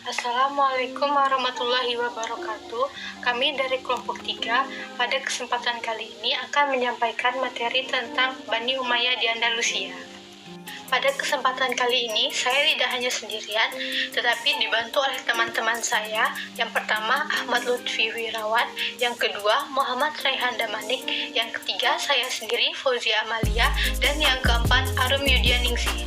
Assalamualaikum warahmatullahi wabarakatuh. Kami dari kelompok 3 pada kesempatan kali ini akan menyampaikan materi tentang Bani Umayyah di Andalusia. Pada kesempatan kali ini, saya tidak hanya sendirian, tetapi dibantu oleh teman-teman saya. Yang pertama, Ahmad Lutfi Wirawan. Yang kedua, Muhammad Raihan Damanik. Yang ketiga, saya sendiri, Fauzia Amalia. Dan yang keempat, Arum Yudianingsih.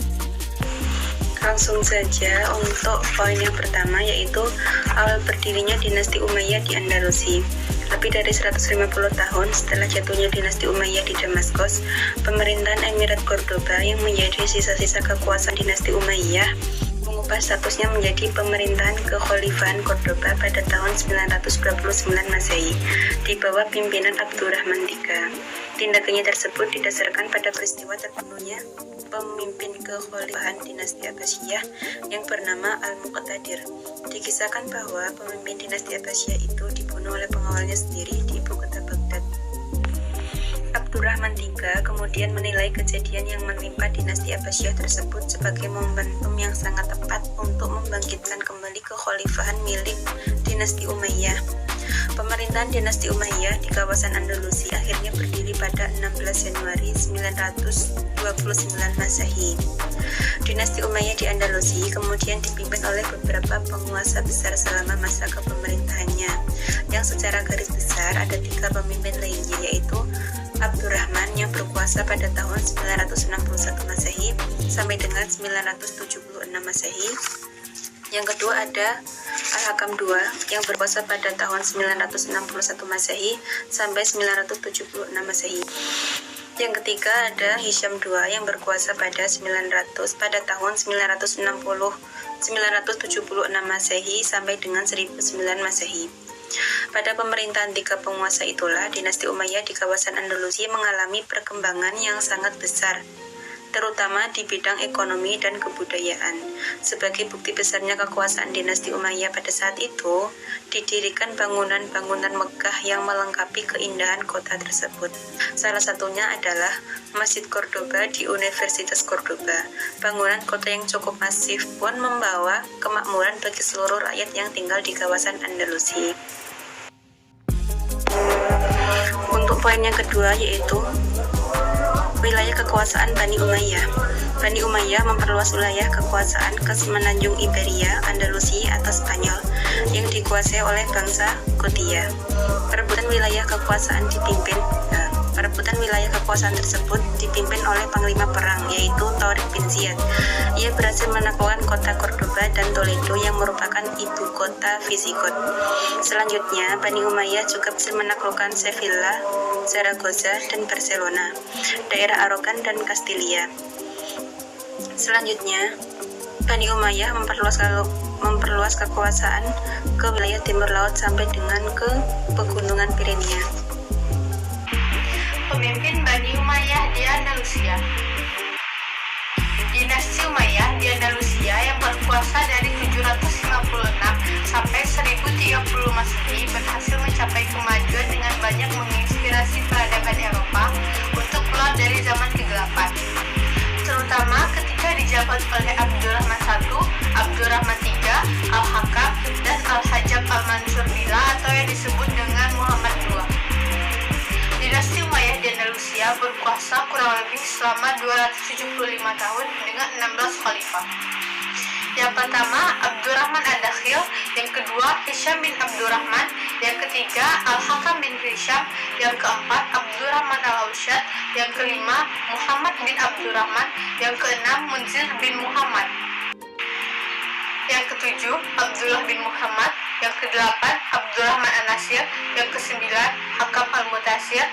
Langsung saja untuk poin yang pertama, yaitu awal berdirinya dinasti Umayyah di Andalusia. Lebih dari 150 tahun setelah jatuhnya dinasti Umayyah di Damaskus, pemerintahan Emirat Cordoba yang menjadi sisa-sisa kekuasaan dinasti Umayyah mengubah statusnya menjadi pemerintahan kekhalifahan Cordoba pada tahun 929 Masehi di bawah pimpinan Abdurrahman III. Tindakannya tersebut didasarkan pada peristiwa terbunuhnya pemimpin kekhalifahan dinasti Abbasiyah yang bernama Al-Muqtadir. Dikisahkan bahwa pemimpin dinasti Abbasiyah itu dibunuh oleh pengawalnya sendiri di ibu kota Baghdad. Abdurrahman III kemudian menilai kejadian yang menimpa dinasti Abbasiyah tersebut sebagai momentum yang sangat tepat untuk membangkitkan kembali kekhalifahan milik dinasti Umayyah. Pemerintahan dinasti Umayyah di kawasan Andalusia akhirnya berdiri pada 16 Januari 929 Masehi. Dinasti Umayyah di Andalusia kemudian dipimpin oleh beberapa penguasa besar selama masa kepemerintahannya, yang secara garis besar ada 3 pemimpin lainnya, yaitu Abdurrahman yang berkuasa pada tahun 961 Masehi sampai dengan 976 Masehi. Yang kedua ada Al-Hakam II yang berkuasa pada tahun 961 Masehi sampai 976 Masehi. Yang ketiga ada Hisham II yang berkuasa pada tahun 976 Masehi sampai dengan 1009 Masehi. Pada pemerintahan 3 penguasa itulah dinasti Umayyah di kawasan Andalusia mengalami perkembangan yang sangat besar, terutama di bidang ekonomi dan kebudayaan. Sebagai bukti besarnya kekuasaan dinasti Umayyah pada saat itu, didirikan bangunan-bangunan megah yang melengkapi keindahan kota tersebut. Salah satunya adalah Masjid Cordoba di Universitas Cordoba. Bangunan kota yang cukup masif pun membawa kemakmuran bagi seluruh rakyat yang tinggal di kawasan Andalusia. Untuk poin yang kedua, yaitu wilayah kekuasaan Bani Umayyah. Bani Umayyah memperluas wilayah kekuasaan ke semenanjung Iberia, Andalusia atau Spanyol yang dikuasai oleh bangsa Gothia. Perebutan wilayah kekuasaan tersebut dipimpin oleh panglima perang, yaitu Tariq bin Ziyad. Ia berhasil menaklukkan kota Cordoba dan Toledo yang merupakan ibu kota Visigot. Selanjutnya, Bani Umayyah juga berhasil menaklukkan Sevilla, Zaragoza, dan Barcelona, daerah Aragon dan Castilla. Selanjutnya, Bani Umayyah memperluas kekuasaan ke wilayah timur laut sampai dengan ke pegunungan Pirenia. Pemimpin Bani Umayyah di Andalusia. Dinasti Umayyah di Andalusia yang berkuasa dari 756 sampai 1030 Masehi berhasil mencapai kemajuan dengan banyak menginspirasi peradaban Eropa untuk keluar dari zaman kegelapan, terutama ketika dijabat oleh Abdurrahman I, Abdurrahman III, Al-Hakam, dan Al-Hajjaj Al-Mansur Billah atau yang disebut dengan Muhammad II. Dinasti Umayyah di Andalusia berkuasa kurang lebih selama 275 tahun dengan 16 khalifah. Yang pertama, Abdurrahman Ad-Dakhil. Yang kedua, Hisham bin Abdurrahman. Yang ketiga, Al-Hakam bin Hisham. Yang keempat, Abdurrahman Al-Aushad. Yang kelima, Muhammad bin Abdurrahman. Yang keenam, Munzir bin Muhammad. Yang ketujuh, Abdullah bin Muhammad. Yang kedelapan, Abdurrahman An-Nasir. Yang kesembilan, Hakam Al-Mutasir.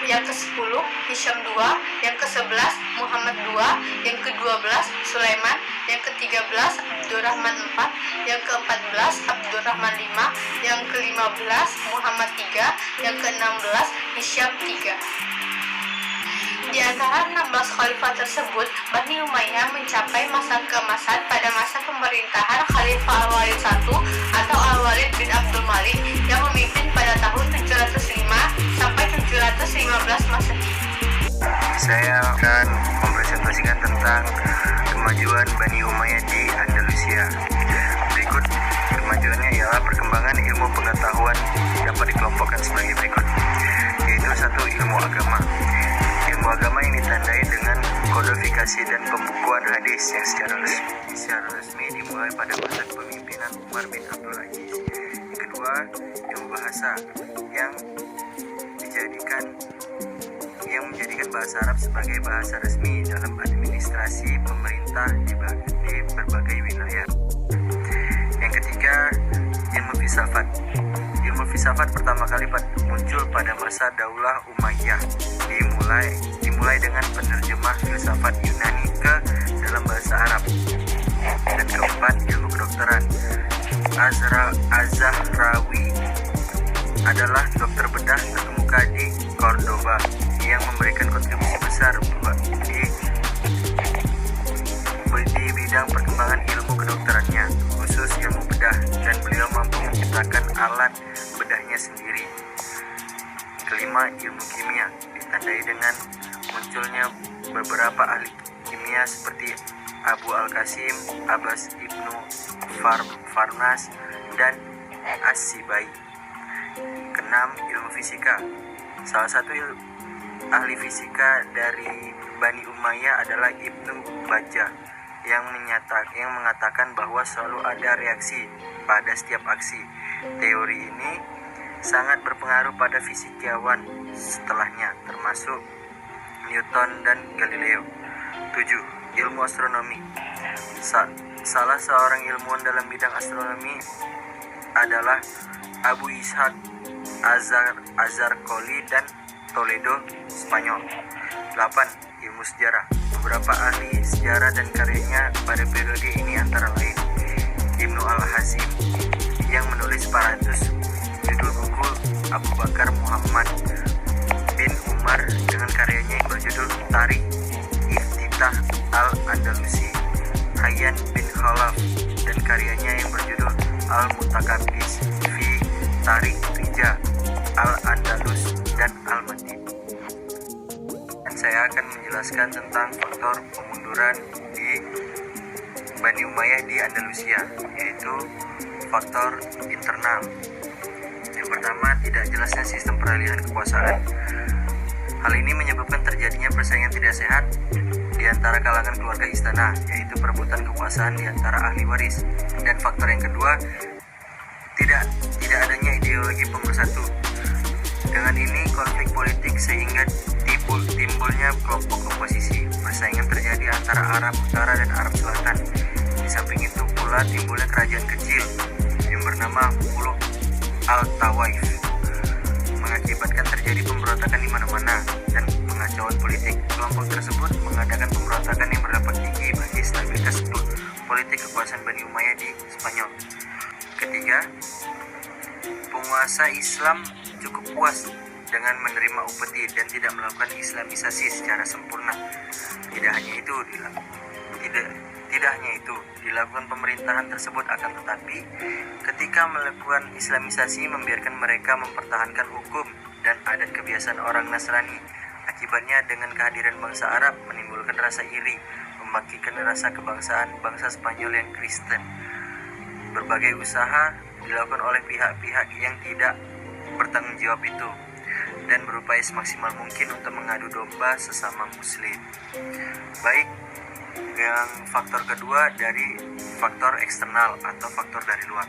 Yang ke-10, Hisham II. Yang ke-11, Muhammad II. Yang ke-12, Sulaiman. Yang ke-13, Abdurrahman IV. Yang ke-14, Abdurrahman V. Yang ke-15, Muhammad III. Yang ke-16, Hisham III. Di antara 16 khalifah tersebut, Bani Umayyah mencapai masa keemasan pada masa pemerintahan Khalifah Al-Walid I atau Al-Walid bin Abdul Malik yang memimpin pada tahun 705 sampai 715 Masehi. Saya akan mempresentasikan tentang kemajuan Bani Umayyah di Andalusia. Berikut pengetahuan dapat dikelompokkan sebagai berikut, yaitu 1. Ilmu agama. Ilmu agama yang ditandai dengan kodifikasi dan pembukuan hadis yang secara resmi dimulai pada masa kepemimpinan Umar bin Abdul Aziz. Yang kedua, ilmu bahasa yang menjadikan bahasa Arab sebagai bahasa resmi dalam administrasi pemerintah di berbagai wilayah. Yang ketiga, ilmu filsafat. Ilmu filsafat pertama kali muncul pada masa Daulah Umayyah. Dimulai dengan penerjemah filsafat Yunani ke dalam bahasa Arab. Dan keempat, ilmu kedokteran. Az-Zahrawi adalah dokter bedah terkemuka di Cordoba yang memberikan kontribusi besar di bidang perkembangan ilmu kedokterannya, khusus ilmu bedah, dan beliau mampu menciptakan alat bedahnya sendiri. Kelima, ilmu kimia ditandai dengan munculnya beberapa ahli kimia seperti Abu Al-Qasim, Abbas Ibnu Farnas, dan As-Sibai. Keenam, ilmu fisika. Salah satu ahli fisika dari Bani Umayyah adalah Ibnu Bajjah yang mengatakan bahwa selalu ada reaksi pada setiap aksi. Teori ini sangat berpengaruh pada fisikawan setelahnya, termasuk Newton dan Galileo. 7. Ilmu astronomi. Salah seorang ilmuwan dalam bidang astronomi adalah Abu Ishaq Azarcoli dan Toledo, Spanyol. 8. Ilmu sejarah. Beberapa ahli sejarah dan karyanya pada periode ini antara lain Ibnu Al-Hazim yang menulis 400 judul buku, Abu Bakar Muhammad bin Umar dengan karyanya yang berjudul Tarikh Iftitah Al-Andalusi, Hayyan bin Khalaf dan karyanya yang berjudul Al-Mutakabis fi Tarikh Rija Al-Andalus dan Al-Madin. Dan saya akan menjelaskan tentang faktor pemunduran di Bani Umayyah di Andalusia, yaitu faktor internal. Yang pertama, tidak jelasnya sistem peralihan kekuasaan. Hal ini menyebabkan terjadinya persaingan tidak sehat di antara kalangan keluarga istana, yaitu perebutan kekuasaan di antara ahli waris. Dan faktor yang kedua, tidak adanya ideologi pemersatu. Dengan ini konflik politik sehingga timbulnya kelompok oposisi. Persaingan terjadi antara Arab Utara dan Arab Selatan. Di samping itu pula timbulnya kerajaan kecil yang bernama Muluk Al-Tawaif, mengakibatkan terjadi pemberontakan di mana-mana dan pengacauan politik. Kelompok tersebut mengadakan pemberontakan yang berdampak tinggi bagi stabilitas politik kekuasaan Bani Umayyah di Spanyol. Ketiga, penguasa Islam cukup puas dengan menerima upeti dan tidak melakukan Islamisasi secara sempurna. Tidak hanya itu, dilakukan pemerintahan tersebut, akan tetapi ketika melakukan Islamisasi membiarkan mereka mempertahankan hukum dan adat kebiasaan orang Nasrani. Akibatnya dengan kehadiran bangsa Arab menimbulkan rasa iri, membangkitkan rasa kebangsaan bangsa Spanyol yang Kristen. Berbagai usaha dilakukan oleh pihak-pihak yang tidak bertanggung jawab itu dan berupaya semaksimal mungkin untuk mengadu domba sesama muslim. Baik, yang faktor kedua dari faktor eksternal atau faktor dari luar.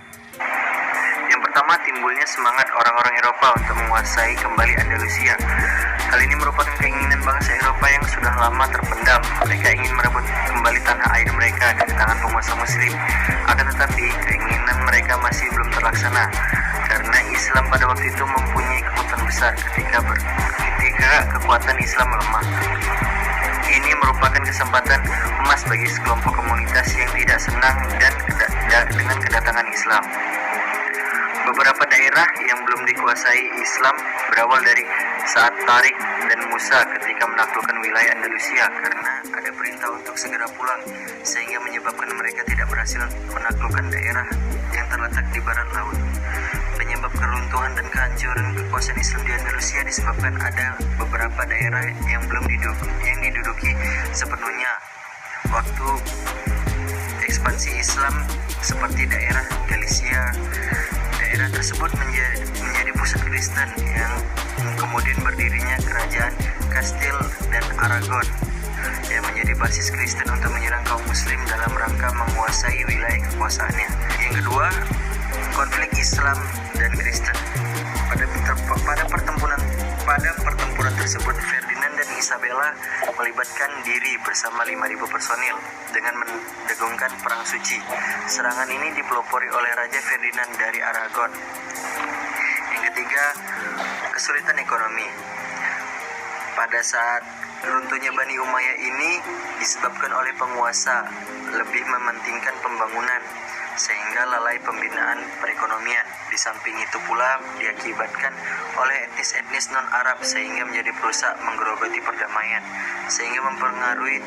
Yang pertama, timbulnya semangat orang-orang Eropa untuk menguasai kembali Andalusia. Hal ini merupakan keinginan bangsa Eropa yang sudah lama terpendam. Mereka ingin merebut kembali tanah air mereka dari tangan penguasa muslim. Akan tetapi keinginan mereka masih belum terlaksana karena Islam pada waktu itu mempunyai kekuatan besar ketika kekuatan Islam melemah. Ini merupakan kesempatan emas bagi sekelompok komunitas yang tidak senang dengan kedatangan Islam. Beberapa daerah yang belum dikuasai Islam berawal dari saat Tariq dan Musa ketika menaklukkan wilayah Andalusia karena ada perintah untuk segera pulang, sehingga menyebabkan mereka tidak berhasil menaklukkan daerah yang terletak di barat laut. Penyebab keruntuhan dan kehancuran kekuasaan Islam di Andalusia disebabkan ada beberapa daerah yang belum diduduki sepenuhnya waktu ekspansi Islam, seperti daerah Galicia, daerah tersebut menjadi pusat Kristen yang kemudian berdirinya kerajaan Kastil dan Aragon yang menjadi basis Kristen untuk menyerang kaum muslim dalam rangka menguasai wilayah kekuasaannya. Yang kedua, konflik Islam dan Kristen. Pada pertempuran tersebut, Ferdinand dan Isabella melibatkan diri bersama 5.000 personil dengan mendegungkan perang suci. Serangan ini dipelopori oleh Raja Ferdinand dari Aragon. Yang ketiga, kesulitan ekonomi. Pada saat runtuhnya Bani Umayyah ini disebabkan oleh penguasa lebih mementingkan pembangunan sehingga lalai pembinaan perekonomian. Di samping itu pula diakibatkan oleh etnis-etnis non-Arab sehingga menjadi perusak menggerogoti perdamaian sehingga mempengaruhi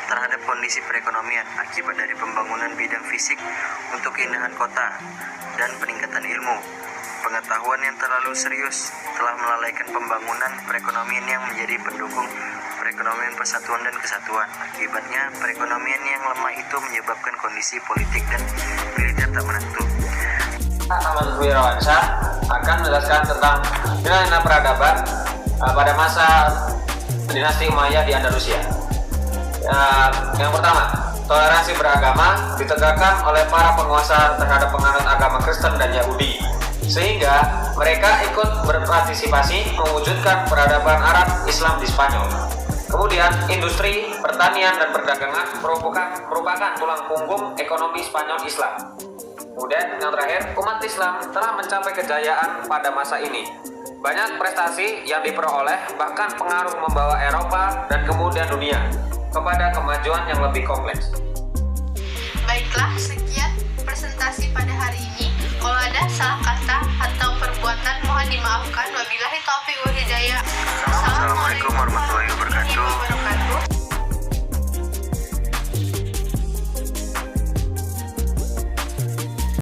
terhadap kondisi perekonomian akibat dari pembangunan bidang fisik untuk keindahan kota dan peningkatan ilmu. Pengetahuan yang terlalu serius telah melalaikan pembangunan perekonomian yang menjadi pendukung perekonomian persatuan dan kesatuan. Akibatnya, perekonomian yang lemah itu menyebabkan kondisi politik dan militer tak menentu. Ahmad Wirawansyah akan menjelaskan tentang nilai-nilai peradaban pada masa dinasti Umayyah di Andalusia. Yang pertama, toleransi beragama ditegakkan oleh para penguasa terhadap penganut agama Kristen dan Yahudi, sehingga mereka ikut berpartisipasi mewujudkan peradaban Arab Islam di Spanyol. Kemudian, industri, pertanian, dan perdagangan merupakan tulang punggung ekonomi Spanyol Islam. Kemudian, yang terakhir, umat Islam telah mencapai kejayaan pada masa ini. Banyak prestasi yang diperoleh, bahkan pengaruh membawa Eropa dan kemudian dunia kepada kemajuan yang lebih kompleks. Baiklah, sekian presentasi pada hari ini. Kalau ada salah kata atau perbuatan mohon dimaafkan. Wabillahi taufiq wal hidayah.